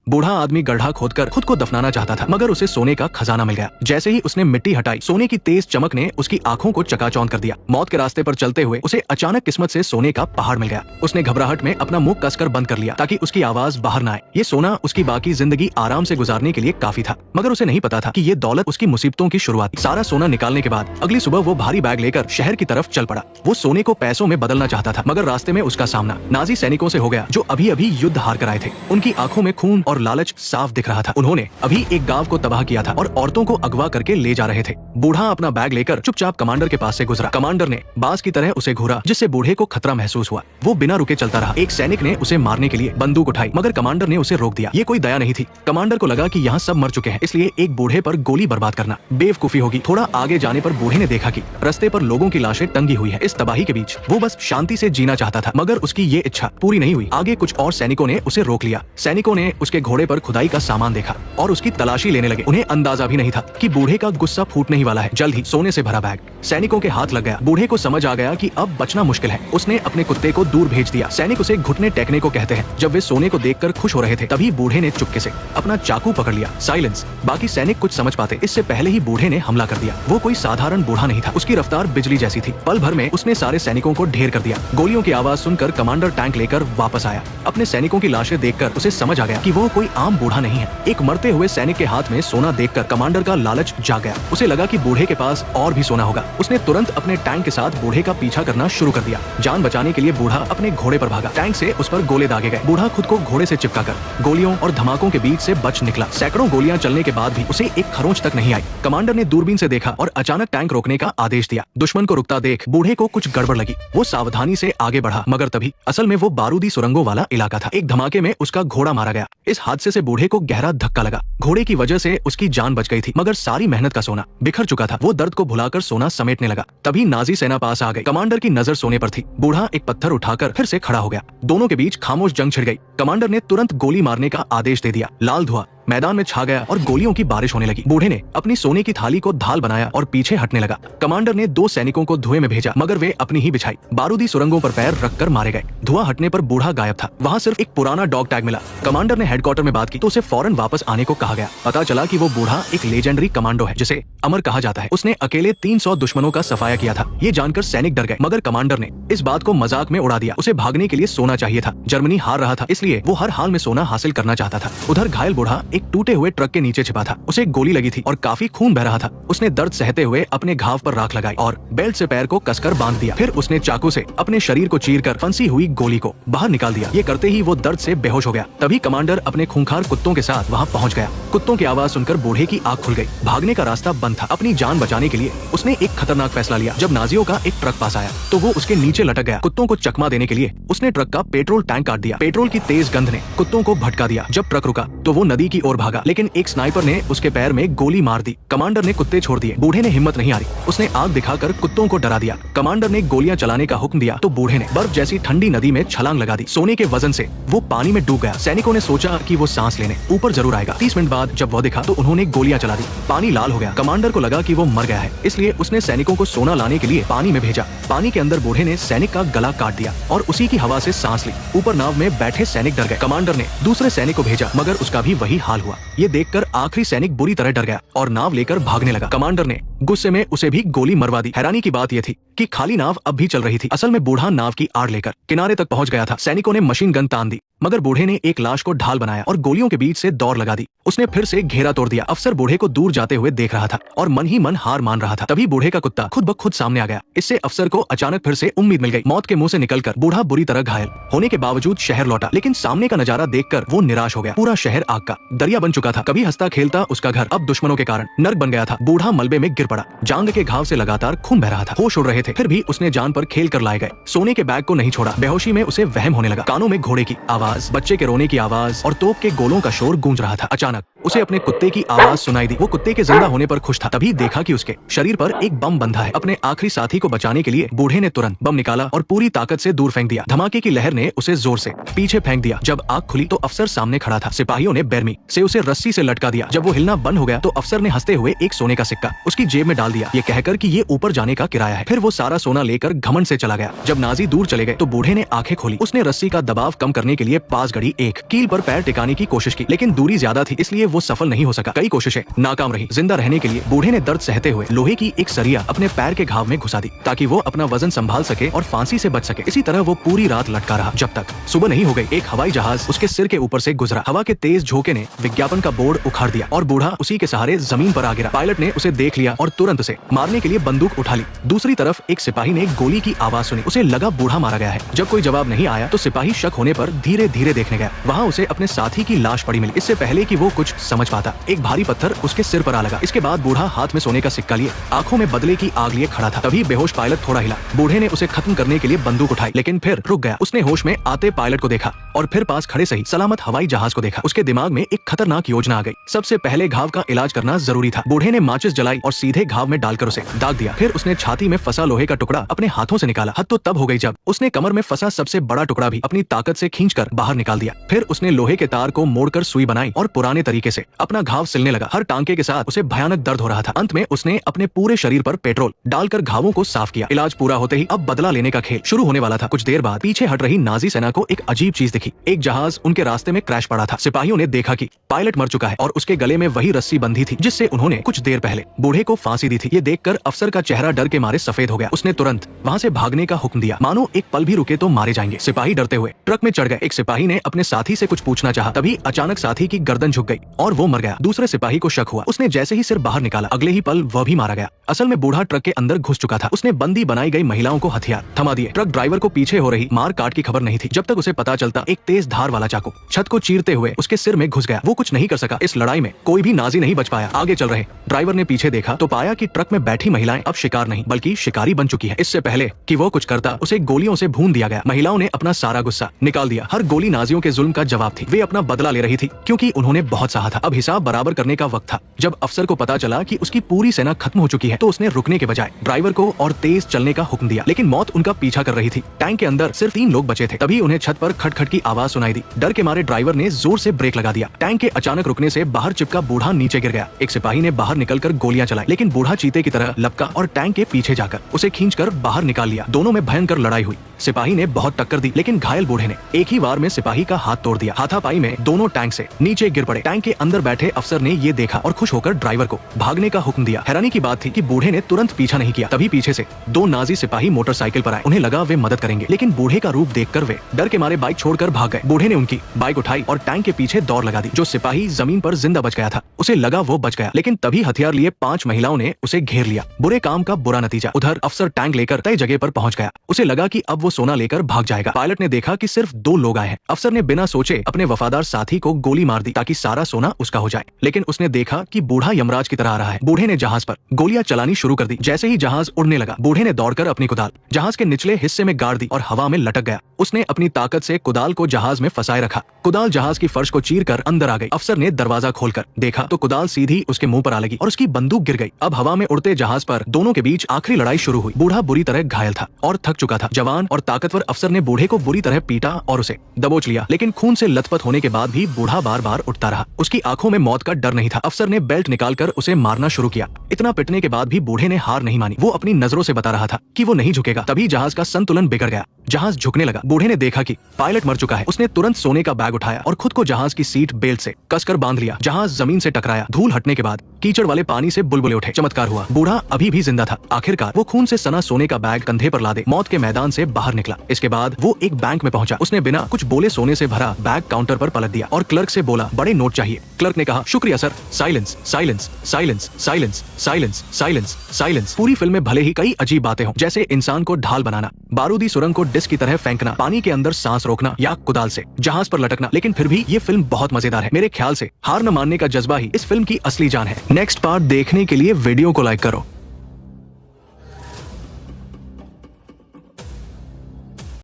बूढ़ा आदमी गड्ढा खोदकर खुद को दफनाना चाहता था, मगर उसे सोने का खजाना मिल गया। जैसे ही उसने मिट्टी हटाई, सोने की तेज चमक ने उसकी आंखों को चकाचौंध कर दिया। मौत के रास्ते पर चलते हुए उसे अचानक किस्मत से सोने का पहाड़ मिल गया। उसने घबराहट में अपना मुंह कसकर बंद कर लिया ताकि उसकी आवाज बाहर न आए। ये सोना उसकी बाकी जिंदगी आराम से गुजारने के लिए काफी था, मगर उसे नहीं पता था कि ये दौलत उसकी मुसीबतों की शुरुआत थी। सारा सोना निकालने के बाद अगली सुबह वो भारी बैग लेकर शहर की तरफ चल पड़ा। वो सोने को पैसों में बदलना चाहता था, मगर रास्ते में उसका सामना नाजी सैनिकों से हो गया जो अभी अभी युद्ध हार कर आए थे। उनकी आंखों में खून और लालच साफ दिख रहा था। उन्होंने अभी एक गांव को तबाह किया था और औरतों को अगवा करके ले जा रहे थे। बूढ़ा अपना बैग लेकर चुपचाप कमांडर के पास से गुजरा। कमांडर ने बाज की तरह उसे घूरा, जिससे बूढ़े को खतरा महसूस हुआ। वो बिना रुके चलता रहा। एक सैनिक ने उसे मारने के लिए बंदूक उठाई, मगर कमांडर ने उसे रोक दिया। ये कोई दया नहीं थी। कमांडर को लगा कि यहाँ सब मर चुके हैं, इसलिए एक बूढ़े पर गोली बर्बाद करना बेवकूफी होगी। थोड़ा आगे जाने पर बूढ़े ने देखा कि रास्ते पर लोगों की लाशें टंगी हुई है। इस तबाही के बीच वो बस शांति से जीना चाहता था, मगर उसकी ये इच्छा पूरी नहीं हुई। आगे कुछ और सैनिकों ने उसे रोक लिया। सैनिकों ने उसके घोड़े पर खुदाई का सामान देखा और उसकी तलाशी लेने लगे। उन्हें अंदाजा भी नहीं था कि बूढ़े का गुस्सा फूटने ही वाला है। जल्द ही सोने से भरा बैग सैनिकों के हाथ लग गया। बूढ़े को समझ आ गया कि अब बचना मुश्किल है। उसने अपने कुत्ते को दूर भेज दिया। सैनिक उसे घुटने टेकने को कहते हैं। जब वे सोने को देखकर खुश हो रहे थे, तभी बूढ़े ने चुपके से अपना चाकू पकड़ लिया। साइलेंस। बाकी सैनिक कुछ समझ पाते इससे पहले ही बूढ़े ने हमला कर दिया। वो कोई साधारण बूढ़ा नहीं था। उसकी रफ्तार बिजली जैसी थी। पल भर में उसने सारे सैनिकों को ढेर कर दिया। गोलियों की आवाज सुनकर कमांडर टैंक लेकर वापस आया। अपने सैनिकों की लाशें देखकर उसे समझ आ गया कि वो कोई आम बूढ़ा नहीं है। एक मरते हुए सैनिक के हाथ में सोना देखकर कमांडर का लालच जाग गया। उसे लगा कि बूढ़े के पास और भी सोना होगा। उसने तुरंत अपने टैंक के साथ बूढ़े का पीछा करना शुरू कर दिया। जान बचाने के लिए बूढ़ा अपने घोड़े पर भागा। टैंक से उस पर गोले दागे गए। बूढ़ा खुद को घोड़े से चिपकाकर गोलियों और धमाकों के बीच से बच निकला। सैकड़ों गोलियां चलने के बाद भी उसे एक खरोंच तक नहीं आई। कमांडर ने दूरबीन से देखा और अचानक टैंक रोकने का आदेश दिया। दुश्मन को रुकता देख बूढ़े को कुछ गड़बड़ लगी। वो सावधानी से आगे बढ़ा, मगर तभी असल में वो बारूदी सुरंगों वाला इलाका था। एक धमाके में उसका घोड़ा मारा गया। इस हादसे से बूढ़े को गहरा धक्का लगा। घोड़े की वजह से उसकी जान बच गई थी, मगर सारी मेहनत का सोना बिखर चुका था। वो दर्द को भुलाकर सोना समेटने लगा। तभी नाजी सेना पास आ गई। कमांडर की नजर सोने पर थी। बूढ़ा एक पत्थर उठाकर फिर से खड़ा हो गया। दोनों के बीच खामोश जंग छिड़ गई। कमांडर ने तुरंत गोली मारने का आदेश दे दिया। लाल धुआं मैदान में छा गया और गोलियों की बारिश होने लगी। बूढ़े ने अपनी सोने की थाली को ढाल बनाया और पीछे हटने लगा। कमांडर ने 2 सैनिकों को धुएं में भेजा, मगर वे अपनी ही बिछाई बारूदी सुरंगों पर पैर रखकर मारे गए। धुआं हटने पर बूढ़ा गायब था। वहाँ सिर्फ एक पुराना डॉग टैग मिला। कमांडर ने हेडक्वार्टर में बात की तो उसे फौरन वापस आने को कहा गया। पता चला कि वो बूढ़ा एक लेजेंडरी कमांडो है, जिसे अमर कहा जाता है। उसने अकेले 300 दुश्मनों का सफाया किया था। ये जानकर सैनिक डर गए, मगर कमांडर ने इस बात को मजाक में उड़ा दिया। उसे भागने के लिए सोना चाहिए था। जर्मनी हार रहा था, इसलिए वो हर हाल में सोना हासिल करना चाहता था। उधर घायल बूढ़ा एक टूटे हुए ट्रक के नीचे छिपा था। उसे गोली लगी थी और काफी खून बह रहा था। उसने दर्द सहते हुए अपने घाव पर राख लगाई और बेल्ट से पैर को कसकर बांध दिया। फिर उसने चाकू से अपने शरीर को चीरकर फंसी हुई गोली को बाहर निकाल दिया। ये करते ही वो दर्द से बेहोश हो गया। तभी कमांडर अपने खूंखार कुत्तों के साथ वहाँ पहुँच गया। कुत्तों की आवाज सुनकर बूढ़े की आंख खुल गई। भागने का रास्ता बंद था। अपनी जान बचाने के लिए उसने एक खतरनाक फैसला लिया। जब नाजियों का एक ट्रक पास आया तो वो उसके नीचे लटक गया। कुत्तों को चकमा देने के लिए उसने ट्रक का पेट्रोल टैंक काट दिया। पेट्रोल की तेज गंध ने कुत्तों को भटका दिया। जब ट्रक रुका तो वो नदी की ओर भागा, लेकिन एक स्नाइपर ने उसके पैर में गोली मार दी। कमांडर ने कुत्ते छोड़ दिए। बूढ़े ने हिम्मत नहीं हारी। उसने आग दिखाकर कुत्तों को डरा दिया। कमांडर ने गोलियां चलाने का हुक्म दिया तो बूढ़े ने बर्फ जैसी ठंडी नदी में छलांग लगा दी। सोने के वजन से वो पानी में डूब गया। सैनिकों ने सोचा कि वो सांस लेने ऊपर जरूर आएगा। 30 मिनट बाद जब वो दिखा तो उन्होंने गोलियां चला दी। पानी लाल हो गया। कमांडर को लगा कि वो मर गया है, इसलिए उसने सैनिकों को सोना लाने के लिए पानी में भेजा। पानी के अंदर बूढ़े ने सैनिक का गला काट दिया और उसी की हवा से सांस ली। ऊपर नाव में बैठे सैनिक डर गए। कमांडर ने दूसरे सैनिक को भेजा, मगर उसका भी वही हाल हुआ। ये देखकर आखिरी सैनिक बुरी तरह डर गया और नाव लेकर भागने लगा। कमांडर ने गुस्से में उसे भी गोली मरवा दी। हैरानी की बात यह थी कि खाली नाव अब भी चल रही थी। असल में बूढ़ा नाव की आड़ लेकर किनारे तक पहुंच गया था। सैनिकों ने मशीन गन तान दी, मगर बूढ़े ने एक लाश को ढाल बनाया और गोलियों के बीच से दौड़ लगा दी। उसने फिर से घेरा तोड़ दिया। अफसर बूढ़े को दूर जाते हुए देख रहा था और मन ही मन हार मान रहा था। तभी बूढ़े का कुत्ता खुद ब खुद सामने आ गया। इससे अफसर को अचानक फिर से उम्मीद मिल गई। मौत के मुंह से निकलकर बूढ़ा बुरी तरह घायल होने के बावजूद शहर लौटा, लेकिन सामने का नजारा देखकर वो निराश हो गया। पूरा शहर आग का दरिया बन चुका था। कभी हंसता खेलता उसका घर अब दुश्मनों के कारण नर्क बन गया था। बूढ़ा मलबे में गिर पड़ा। जांग के घाव से लगातार खून बह रहा था। होश उड़ रहे थे, फिर भी उसने जान पर खेल कर लाए गए सोने के बैग को नहीं छोड़ा। बेहोशी में उसे वहम होने लगा। कानों में घोड़े की आवाज, बच्चे के रोने की आवाज और तोप के गोलों का शोर गूंज रहा था। अचानक उसे अपने कुत्ते की आवाज सुनाई दी। वो कुत्ते के जिंदा होने पर खुश था। तभी देखा कि उसके शरीर पर एक बम बंधा है। अपने आखिरी साथी को बचाने के लिए बूढ़े ने तुरंत बम निकाला और पूरी ताकत से दूर फेंक दिया। धमाके की लहर ने उसे जोर से पीछे फेंक दिया। जब आग खुली तो अफसर सामने खड़ा था। सिपाहियों ने बेरमी से उसे रस्सी से लटका दिया। जब वो हिलना बंद हो गया तो अफसर ने हंसते हुए एक सोने का सिक्का उसकी जेब में डाल दिया, ये कहकर कि ये ऊपर जाने का किराया है। फिर वो सारा सोना लेकर घमंड से चला गया। जब नाजी दूर चले गए तो बूढ़े ने आंखें खोली। उसने रस्सी का दबाव कम करने के लिए लिए पास गड़ी एक कील पर पैर टिकाने की कोशिश की, लेकिन दूरी ज्यादा थी इसलिए वो सफल नहीं हो सका। कई कोशिशें नाकाम रही। जिंदा रहने के लिए बूढ़े ने दर्द सहते हुए लोहे की एक सरिया अपने पैर के घाव में घुसा दी ताकि वो अपना वजन संभाल सके और फांसी से बच सके। इसी तरह वो पूरी रात लटका रहा जब तक सुबह नहीं हो गई। एक हवाई जहाज उसके सिर के ऊपर से गुजरा। हवा के तेज झोंके ने विज्ञापन का बोर्ड उखाड़ दिया और बूढ़ा उसी के सहारे जमीन पर आ गिरा। पायलट ने उसे देख लिया और तुरंत उसे मारने के लिए बंदूक उठा ली। दूसरी तरफ एक सिपाही ने गोली की आवाज सुनी। उसे लगा बूढ़ा मारा गया है। जब कोई जवाब नहीं आया तो सिपाही शक होने पर धीरे धीरे देखने गया। वहाँ उसे अपने साथी की लाश पड़ी मिली। इससे पहले कि वो कुछ समझ पाता एक भारी पत्थर उसके सिर पर आ लगा। इसके बाद बूढ़ा हाथ में सोने का सिक्का लिए आंखों में बदले की आग लिए खड़ा था। तभी बेहोश पायलट थोड़ा हिला। बूढ़े ने उसे खत्म करने के लिए बंदूक उठाई, लेकिन फिर रुक गया। उसने होश में आते पायलट को देखा और फिर पास खड़े सही सलामत हवाई जहाज को देखा। उसके दिमाग में एक खतरनाक योजना आ गई। सबसे पहले घाव का इलाज करना जरूरी था। बूढ़े ने माचिस जलाई और सीधे घाव में डालकर उसे दाग दिया। फिर उसने छाती में फंसा लोहे का टुकड़ा अपने हाथों से निकाला। हद तो तब हो गई जब उसने कमर में फंसा सबसे बड़ा टुकड़ा भी अपनी ताकत से खींचकर बाहर निकाल दिया। फिर उसने लोहे के तार को मोड़कर सुई बनाई और पुराने तरीके से अपना घाव सिलने लगा। हर टांके के साथ उसे भयानक दर्द हो रहा था। अंत में उसने अपने पूरे शरीर पर पेट्रोल डालकर घावों को साफ किया। इलाज पूरा होते ही अब बदला लेने का खेल शुरू होने वाला था। कुछ देर बाद पीछे हट रही नाजी सेना को एक अजीब चीज दिखी। एक जहाज उनके रास्ते में क्रैश पड़ा था। सिपाहियों ने देखा कि पायलट मर चुका है और उसके गले में वही रस्सी बंधी थी जिससे उन्होंने कुछ देर पहले बूढ़े को फांसी दी थी। ये देखकर अफसर का चेहरा डर के मारे सफेद हो गया। उसने तुरंत वहाँ से भागने का हुक्म दिया, मानो एक पल भी रुके तो मारे जाएंगे। सिपाही डरते हुए ट्रक में चढ़ गए। एक सिपाही ने अपने साथी से कुछ पूछना चाहा, तभी अचानक साथी की गर्दन झुक गई और वो मर गया। दूसरे सिपाही को शक हुआ। उसने जैसे ही सिर बाहर निकाला अगले ही पल वह भी मारा गया। असल में बूढ़ा ट्रक के अंदर घुस चुका था। उसने बंदी बनाई गई महिलाओं को हथियार थमा दिए। ट्रक ड्राइवर को पीछे हो रही मार काट की खबर नहीं थी। जब तक उसे पता चलता एक तेज धार वाला चाकू छत को चीरते हुए उसके सिर में घुस गया। वो कुछ नहीं कर सका। इस लड़ाई में कोई भी नाजी नहीं बच पाया। आगे चल रहे ड्राइवर ने पीछे देखा तो पाया कि ट्रक में बैठी महिलाएं अब शिकार नहीं बल्कि शिकारी बन चुकी है। इससे पहले कि वो कुछ करता उसे गोलियों से भून दिया गया। महिलाओं ने अपना सारा गुस्सा निकाल दिया। हर गोली नाजियों के जुल्म का जवाब थी। वे अपना बदला ले रही थी क्योंकि उन्होंने बहुत सहा था। अब हिसाब बराबर करने का वक्त था। जब अफसर को पता चला कि उसकी पूरी सेना खत्म हो चुकी है तो उसने रुकने के बजाय ड्राइवर को और तेज चलने का हुक्म दिया, लेकिन मौत उनका पीछा कर रही थी। टैंक के अंदर सिर्फ 3 लोग बचे थे। तभी उन्हें छत पर खटखट की आवाज सुनाई दी। डर के मारे ड्राइवर ने जोर से ब्रेक लगा दिया। टैंक के अचानक रुकने से बाहर चिपका बूढ़ा नीचे गिर गया। एक सिपाही ने बाहर निकलकर गोलियां चलाई, लेकिन बूढ़ा चीते की तरह लपका और टैंक के पीछे जाकर उसे खींचकर बाहर निकाल लिया। दोनों में भयंकर लड़ाई हुई। सिपाही ने बहुत टक्कर दी, लेकिन घायल बूढ़े ने एक ही वार में सिपाही का हाथ तोड़ दिया। हाथापाई में दोनों टैंक से नीचे गिर पड़े। टैंक के अंदर बैठे अफसर ने ये देखा और खुश होकर ड्राइवर को भागने का हुक्म दिया। हैरानी की बात थी कि बूढ़े ने तुरंत पीछा नहीं किया। तभी पीछे से 2 नाजी सिपाही मोटरसाइकिल पर आए। उन्हें लगा वे मदद करेंगे, लेकिन बूढ़े का रूप देखकर वे डर के मारे बाइक छोड़कर भाग गए। बूढ़े ने उनकी बाइक उठाई और टैंक के पीछे दौड़ लगा दी। जो सिपाही जमीन पर जिंदा बच गया था उसे लगा वो बच गया, लेकिन तभी हथियार लिए 5 महिलाओं ने उसे घेर लिया। बुरे काम का बुरा नतीजा। उधर अफसर टैंक लेकर तय जगह पर पहुंच गया। उसे लगा कि अब वो सोना लेकर भाग जाएगा। पायलट ने देखा कि सिर्फ 2 लोग आए हैं। अफसर ने बिना सोचे अपने वफादार साथी को गोली मार दी ताकि सारा सोना उसका हो जाए, लेकिन उसने देखा कि बूढ़ा यमराज की तरह आ रहा है। बूढ़े ने जहाज पर गोलियां चलानी शुरू कर दी। जैसे ही जहाज उड़ने लगा बूढ़े ने दौड़कर अपनी कुदाल जहाज के निचले हिस्से में गाड़ दी और हवा में लटक गया। उसने अपनी ताकत से कुदाल को जहाज में फंसाए रखा। कुदाल जहाज की फर्श को चीरकर अंदर आ गई। अफसर ने दरवाजा खोलकर देखा तो कुदाल सीधी उसके मुंह पर आ लगी और उसकी बंदूक गिर गई। अब हवा में उड़ते जहाज पर दोनों के बीच आखिरी लड़ाई शुरू हुई। बूढ़ा बुरी तरह घायल था और थक चुका था। जवान और ताकतवर अफसर ने बूढ़े को बुरी तरह पीटा और उसे दबोच लिया, लेकिन खून से लथपथ होने के बाद भी बूढ़ा बार बार उठता रहा। उसकी आंखों में मौत का डर नहीं था। अफसर ने बेल्ट निकालकर उसे मारना शुरू किया। इतना पिटने के बाद भी बूढ़े ने हार नहीं मानी। वो अपनी नजरों से बता रहा था कि वो नहीं झुकेगा। तभी जहाज का संतुलन बिगड़ गया। जहाज झुकने लगा। बूढ़े ने देखा कि पायलट मर चुका है। उसने तुरंत सोने का बैग उठाया और खुद को जहाज की सीट बेल्ट से कसकर बांध लिया। जहाज जमीन से टकराया। धूल हटने के बाद कीचड़ वाले पानी से बुलबुले उठे। चमत्कार हुआ, बूढ़ा अभी भी जिंदा था। आखिरकार वो खून से सना सोने का बैग कंधे पर लादे मौत के मैदान से बाहर निकला। इसके बाद वो एक बैंक में पहुंचा। उसने बिना कुछ बोले सोने से भरा बैग काउंटर पर पलट दिया और क्लर्क से बोला, बड़े नोट चाहिए। क्लर्क ने कहा, शुक्रिया sir. Silence, silence, silence, silence, silence, silence, silence. पूरी फिल्म में भले ही कई अजीब बातें हों, जैसे इंसान को ढाल बनाना, बारूदी सुरंग को डिस्क की तरह फेंकना, पानी के अंदर सांस रोकना या कुदाल से जहाज पर लटकना, लेकिन फिर भी ये फिल्म बहुत मजेदार है। मेरे ख्याल से हार न मानने का जज्बा ही इस फिल्म की असली जान है। नेक्स्ट पार्ट देखने के लिए वीडियो को लाइक करो।